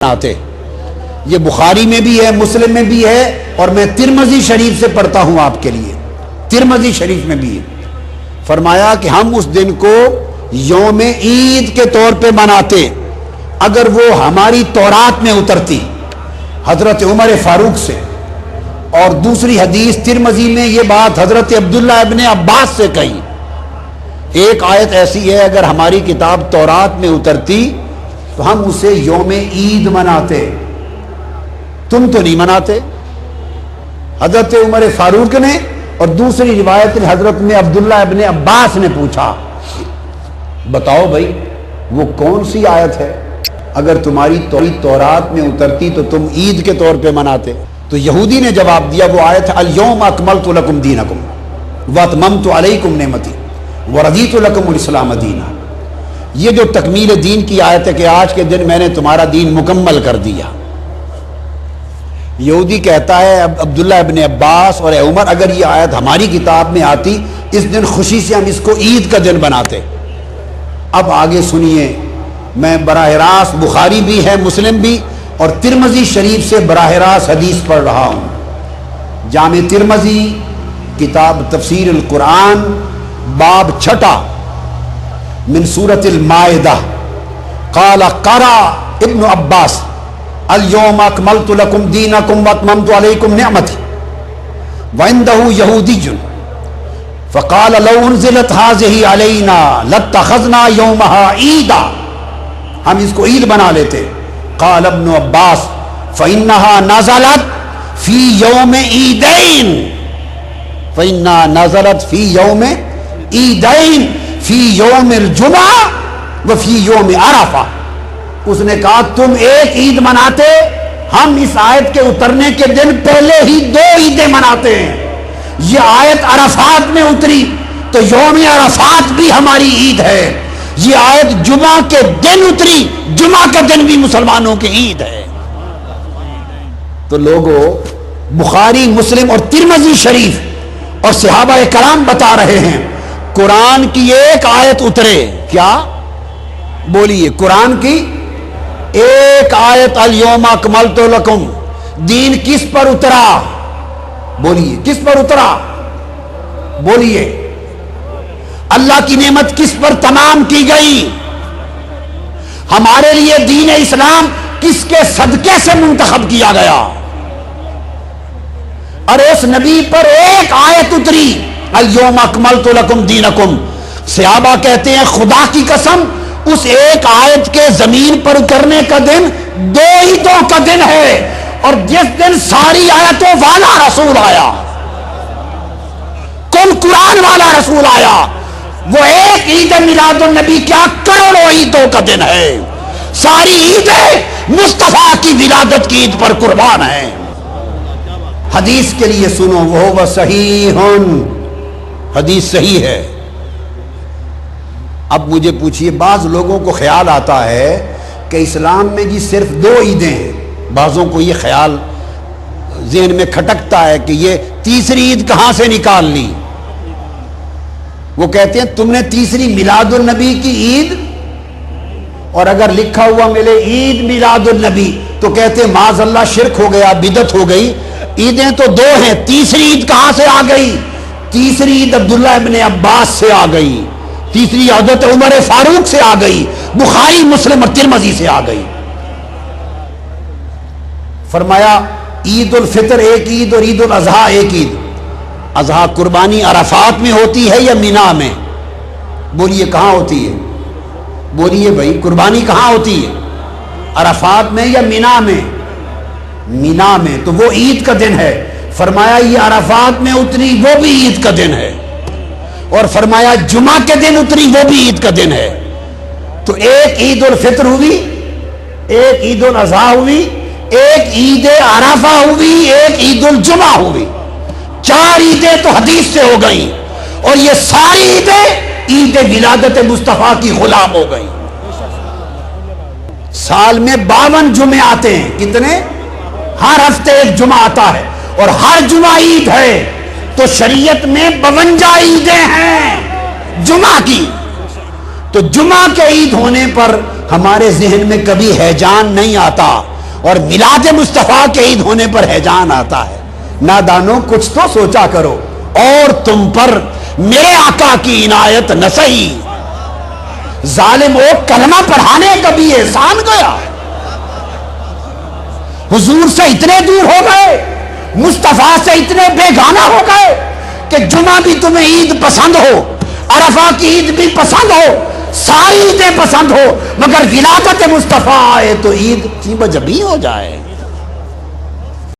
آتے یہ بخاری میں بھی ہے، مسلم میں بھی ہے، اور میں ترمذی شریف سے پڑھتا ہوں آپ کے لیے، ترمذی شریف میں بھی ہے۔ فرمایا کہ ہم اس دن کو یوم عید کے طور پہ مناتے اگر وہ ہماری تورات میں اترتی حضرت عمر فاروق سے، اور دوسری حدیث ترمذی میں یہ بات حضرت عبداللہ ابن عباس سے کہی۔ ایک آیت ایسی ہے اگر ہماری کتاب تورات میں اترتی تو ہم اسے یوم عید مناتے، تم تو نہیں مناتے۔ حضرت عمر فاروق نے، اور دوسری روایت حضرت میں عبداللہ ابن عباس نے پوچھا بتاؤ بھائی وہ کون سی آیت ہے اگر تمہاری تورات میں اترتی تو تم عید کے طور پہ مناتے؟ تو یہودی نے جواب دیا وہ آیت ہے الیوم اکملت لکم دینکم واتممت علیکم نعمتی ورضیت لکم الاسلام دینا۔ یہ جو تکمیل دین کی آیت ہے کہ آج کے دن میں نے تمہارا دین مکمل کر دیا۔ یہودی کہتا ہے عبداللہ ابن عباس اور اے عمر اگر یہ آیت ہماری کتاب میں آتی اس دن خوشی سے ہم اس کو عید کا دن بناتے۔ اب آگے سنیے، میں براہ راست بخاری بھی ہے، مسلم بھی، اور ترمذی شریف سے براہ راست حدیث پڑھ رہا ہوں۔ جامع ترمذی کتاب تفسیر القرآن باب 6 من سورة المائدہ قال قرأ ابن عباس اليوم اکملت لکم دینکم واتممت علیکم نعمتی وعندہ یہودی فقال لو انزلت هذه علینا لاتخذنا یومها عیدا، ہم اس کو عید بنا لیتے۔ قال ابن عباس فإنها نزلت في يوم عیدین، فإنها نزلت في يوم عیدین فی یوم الجمعہ وفی یوم عرفہ۔ اس نے کہا تم ایک عید مناتے، ہم اس آیت کے اترنے کے دن پہلے ہی 2 عیدیں مناتے ہیں۔ یہ آیت عرفات میں اتری تو یوم عرفات بھی ہماری عید ہے۔ یہ آیت جمعہ کے دن اتری، جمعہ کا دن بھی مسلمانوں کی عید ہے۔ تو لوگوں بخاری، مسلم اور ترمذی شریف اور صحابہ کرام بتا رہے ہیں قرآن کی ایک آیت اترے، کیا بولیے؟ قرآن کی ایک آیت الیوم اکملت لکم، دین کس پر اترا؟ بولیے کس پر اترا؟ بولیے اللہ کی نعمت کس پر تمام کی گئی؟ ہمارے لیے دین اسلام کس کے صدقے سے منتخب کیا گیا؟ اور اس نبی پر ایک آیت اتری الیوم اکملت لکم دینکم۔ صحابہ کہتے ہیں خدا کی قسم اس ایک آیت کے زمین پر اترنے کا دن 2 عیدوں کا دن ہے، اور جس دن ساری آیتوں والا رسول آیا، کل قرآن والا رسول آیا، وہ ایک عید میلاد النبی کیا کروڑوں عیدوں کا دن ہے۔ ساری عیدیں مصطفیٰ کی ولادت کی عید پر قربان ہیں۔ حدیث کے لیے سنو، وہ صحیح، حدیث صحیح ہے۔ اب مجھے پوچھئے، بعض لوگوں کو خیال آتا ہے کہ اسلام میں جی صرف 2 عیدیں ہیں۔ بعضوں کو یہ خیال ذہن میں کھٹکتا ہے کہ یہ تیسری عید کہاں سے نکال لی؟ وہ کہتے ہیں تم نے تیسری میلاد النبی کی عید، اور اگر لکھا ہوا ملے عید میلاد النبی تو کہتے ہیں معاذ اللہ شرک ہو گیا، بدعت ہو گئی۔ عیدیں تو 2 ہیں، تیسری عید کہاں سے آ گئی؟ تیسری عید عبداللہ ابن عباس سے آ گئی، تیسری حضرت عمر فاروق سے آ گئی، بخاری، مسلم اور ترمذی سے آ گئی۔ فرمایا عید الفطر ایک عید اور عید الاضحیٰ ایک عید۔ اضحیٰ قربانی عرفات میں ہوتی ہے یا مینا میں؟ بولیے کہاں ہوتی ہے؟ بولیے بھائی قربانی کہاں ہوتی ہے؟ عرفات میں یا مینا میں؟ مینا میں، تو وہ عید کا دن ہے۔ فرمایا یہ عرفات میں اتری وہ بھی عید کا دن ہے، اور فرمایا جمعہ کے دن اتری وہ بھی عید کا دن ہے۔ تو ایک عید الفطر ہوئی، ایک عید الاضحیٰ ہوئی، ایک عید عرفہ ہوئی، ایک عید الجمعہ ہوئی۔ 4 عیدیں تو حدیث سے ہو گئیں، اور یہ ساری عیدیں عید ولادت مصطفیٰ کی غلام ہو گئیں۔ سال میں 52 جمعے آتے ہیں، کتنے؟ ہر ہفتے ایک جمعہ آتا ہے، اور ہر جمعہ عید ہے، تو شریعت میں 52 عیدیں ہیں جمعہ کی۔ تو جمعہ کے عید ہونے پر ہمارے ذہن میں کبھی ہیجان نہیں آتا، اور میلاد مصطفیٰ کے عید ہونے پر ہیجان آتا ہے۔ نادانوں کچھ تو سوچا کرو، اور تم پر میرے آقا کی عنایت نہ سہی، ظالم وہ کلمہ پڑھانے کا بھی احسان گیا، حضور سے اتنے دور ہو گئے، مصطفیٰ سے اتنے بیگانہ ہو گئے کہ جمعہ بھی تمہیں عید پسند ہو، عرفہ کی عید بھی پسند ہو، ساری عیدیں پسند ہو، مگر ولادت مصطفیٰ آئے تو عید کی بجبی ہو جائے۔